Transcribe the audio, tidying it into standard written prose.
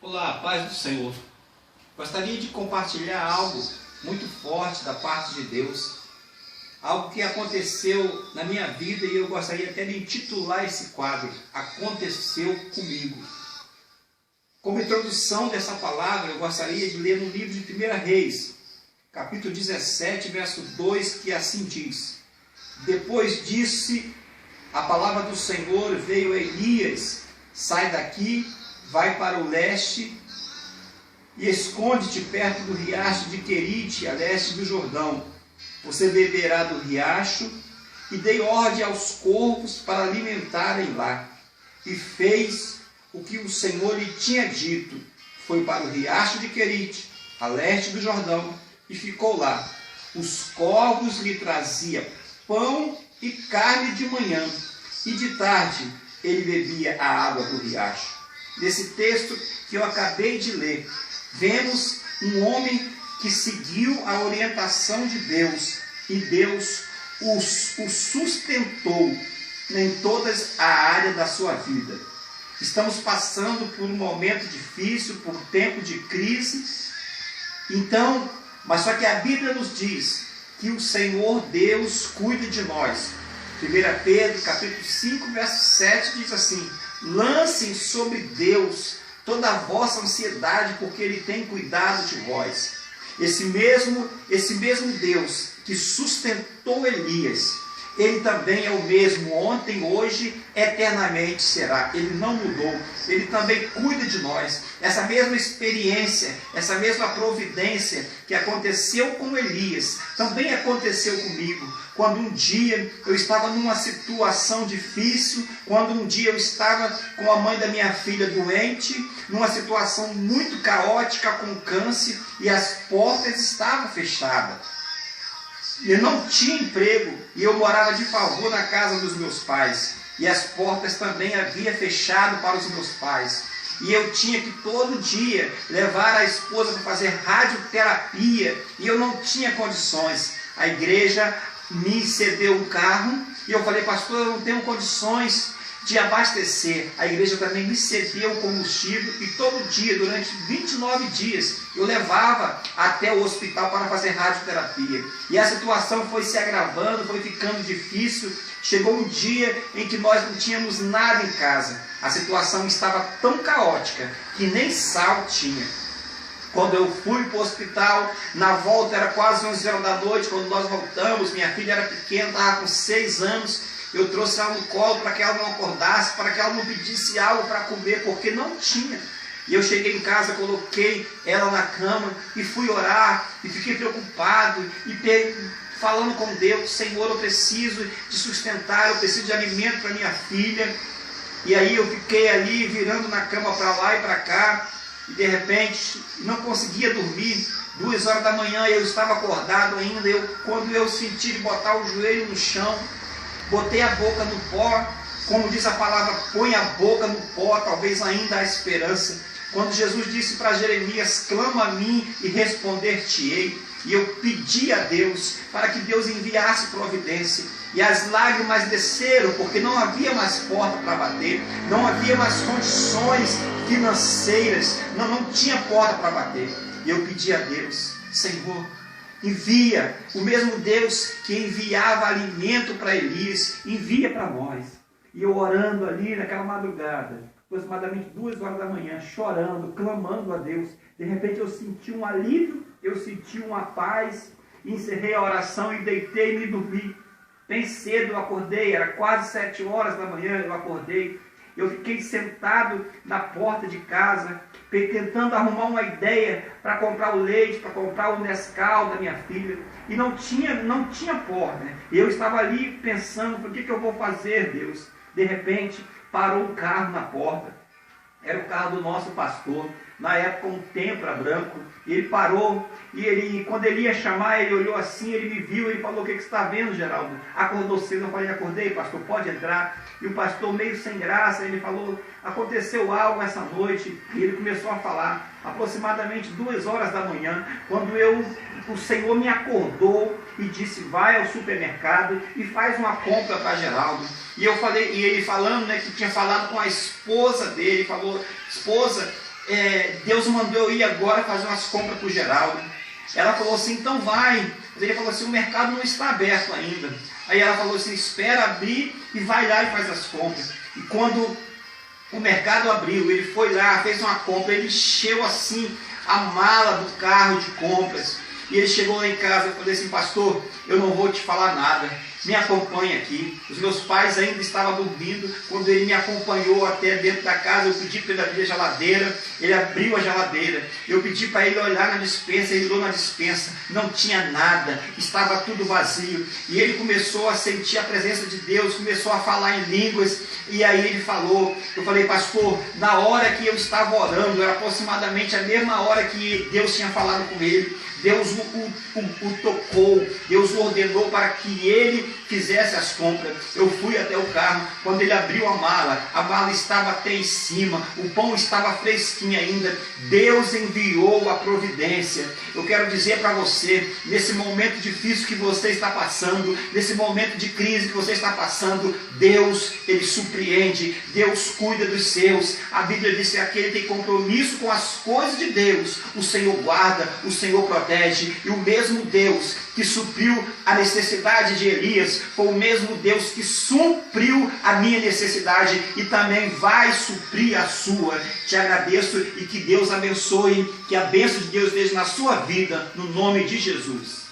Olá, paz do Senhor. Gostaria de compartilhar algo muito forte da parte de Deus, algo que aconteceu na minha vida e eu gostaria até de intitular esse quadro, Aconteceu Comigo. Como introdução dessa palavra, eu gostaria de ler no livro de 1 Reis, capítulo 17, verso 2, que assim diz: Depois disse a palavra do Senhor, veio a Elias: sai daqui, vai para o leste e esconde-te perto do riacho de Querite, a leste do Jordão. Você beberá do riacho. E dei ordem aos corvos para alimentarem lá. E fez o que o Senhor lhe tinha dito. Foi para o riacho de Querite, a leste do Jordão, e ficou lá. Os corvos lhe traziam pão e carne de manhã, e de tarde ele bebia a água do riacho. Nesse texto que eu acabei de ler, vemos um homem que seguiu a orientação de Deus, e Deus o sustentou em toda a área da sua vida. Estamos passando por um momento difícil, por um tempo de crise, mas só que a Bíblia nos diz que o Senhor Deus cuida de nós. 1 Pedro, capítulo 5, verso 7 diz assim: lancem sobre Deus toda a vossa ansiedade, porque Ele tem cuidado de vós. Esse mesmo Deus que sustentou Elias, Ele também é o mesmo ontem, hoje, eternamente será. Ele não mudou. Ele também cuida de nós. Essa mesma experiência, essa mesma providência que aconteceu com Elias, também aconteceu comigo. Quando um dia eu estava numa situação difícil, quando um dia eu estava com a mãe da minha filha doente, numa situação muito caótica, com câncer, e as portas estavam fechadas. Eu não tinha emprego e eu morava de favor na casa dos meus pais. E as portas também havia fechado para os meus pais. E eu tinha que todo dia levar a esposa para fazer radioterapia. E eu não tinha condições. A igreja me cedeu um carro e eu falei: pastor, eu não tenho condições de abastecer. A igreja também me cedeu o combustível e todo dia, durante 29 dias, eu levava até o hospital para fazer radioterapia. E a situação foi se agravando, foi ficando difícil. Chegou um dia em que nós não tínhamos nada em casa. A situação estava tão caótica que nem sal tinha. Quando eu fui para o hospital, na volta era quase 11 horas da noite, quando nós voltamos, minha filha era pequena, estava com 6 anos, eu trouxe ela no colo para que ela não acordasse, para que ela não pedisse algo para comer, porque não tinha. E eu cheguei em casa, coloquei ela na cama e fui orar, e fiquei preocupado, e falando com Deus: Senhor, eu preciso de sustentar, eu preciso de alimento para minha filha. E aí eu fiquei ali, virando na cama para lá e para cá, e de repente não conseguia dormir. 2 horas da manhã eu estava acordado ainda. Quando eu senti de botar o joelho no chão, botei a boca no pó, como diz a palavra, põe a boca no pó, talvez ainda há esperança. Quando Jesus disse para Jeremias: clama a mim e responder-te-ei. E eu pedi a Deus para que Deus enviasse providência. E as lágrimas desceram, porque não havia mais porta para bater, não havia mais condições financeiras, não tinha porta para bater. E eu pedi a Deus: Senhor, envia, o mesmo Deus que enviava alimento para Elias, envia para nós. E eu orando ali naquela madrugada, aproximadamente 2 horas da manhã, chorando, clamando a Deus. De repente eu senti um alívio, eu senti uma paz, encerrei a oração e deitei e me dormi. Bem cedo eu acordei, era quase 7 horas da manhã, eu acordei. Eu fiquei sentado na porta de casa, tentando arrumar uma ideia para comprar o leite, para comprar o Nescau da minha filha. E não tinha porta, né? E eu estava ali pensando: por que eu vou fazer, Deus? De repente, parou um carro na porta. Era o carro do nosso pastor, na época um Tempra branco. E ele parou, e quando ele ia chamar, ele olhou assim, ele me viu, ele falou: o que você está vendo, Geraldo? Acordou cedo? Eu falei: acordei, pastor, pode entrar. E o pastor, meio sem graça, ele falou: aconteceu algo essa noite. E ele começou a falar, aproximadamente 2 horas da manhã, quando o Senhor me acordou e disse: vai ao supermercado e faz uma compra para Geraldo. E eu falei, e ele falando, né, que tinha falado com a esposa dele, falou: esposa, Deus mandou eu ir agora fazer umas compras para o Geraldo. Ela falou assim, então vai. Mas ele falou assim, o mercado não está aberto ainda. Aí ela falou assim, espera abrir e vai lá e faz as compras. E quando o mercado abriu, ele foi lá, fez uma compra, ele encheu assim a mala do carro de compras. E ele chegou lá em casa, eu falei assim, pastor, eu não vou te falar nada, me acompanha aqui. Os meus pais ainda estavam dormindo, quando ele me acompanhou até dentro da casa, eu pedi para ele abrir a geladeira, ele abriu a geladeira, eu pedi para ele olhar na despensa, ele olhou na despensa, não tinha nada, estava tudo vazio, e ele começou a sentir a presença de Deus, começou a falar em línguas, e aí ele falou, eu falei, pastor, na hora que eu estava orando, era aproximadamente a mesma hora que Deus tinha falado com ele, Deus o tocou, Deus o ordenou para que ele fizesse as compras. Eu fui até o carro, quando ele abriu a mala estava até em cima, o pão estava fresquinho ainda, Deus enviou a providência. Eu quero dizer para você, nesse momento difícil que você está passando, nesse momento de crise que você está passando, Deus, Ele surpreende, Deus cuida dos seus. A Bíblia diz que aquele que tem compromisso com as coisas de Deus, o Senhor guarda, o Senhor protege. E o mesmo Deus que supriu a necessidade de Elias, foi o mesmo Deus que supriu a minha necessidade e também vai suprir a sua. Te agradeço e que Deus abençoe, que a bênção de Deus esteja na sua vida, no nome de Jesus.